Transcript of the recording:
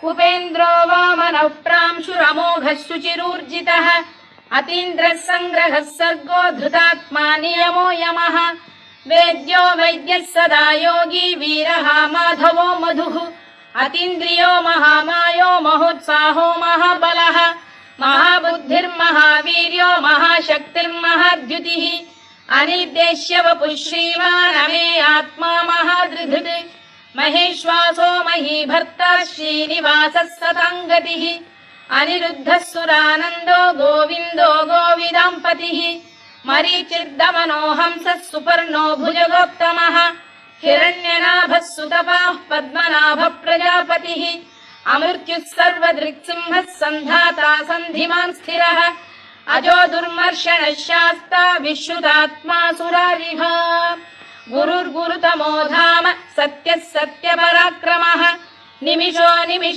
उपेन्द्रो वामनः प्रांशुरमोघः शुचिरूर्जितः अतीन्द्रः सङ्ग्रहः सर्गो धृतात्मा नियमो यमः वेद्यो वैद्यः सदा योगी वीरः माधवो मधुः अतीन्द्रियो महामायो महोत्साहो महाबलः महाबुद्धिर्महावीर्यो महाशक्तिर्महाद्युतिः अनिर्देश्य वपुः श्रीमान् अमे आत्मा महादृधृत् महेश्वासो महीभर्ता श्रीनिवासः सताङ्गतिः अनिरुद्धः सुरानन्दो गोविन्दो गोविदाम्पतिः मरीचिर्दमनो हंसः सुपर्णो भुजगोत्तमः हिरण्यनाभः सुतपाः पद्मनाभः प्रजापतिः अमृत्युः सर्वदृक्सिंहः सन्धाता सन्धिमान् स्थिरः अजो दुर्मर्षणः शास्ता विश्रुतात्मा सुरारिः गुरुर्गुरुतमो धाम सत्यः सत्यपराक्रमः निमिषो निमिष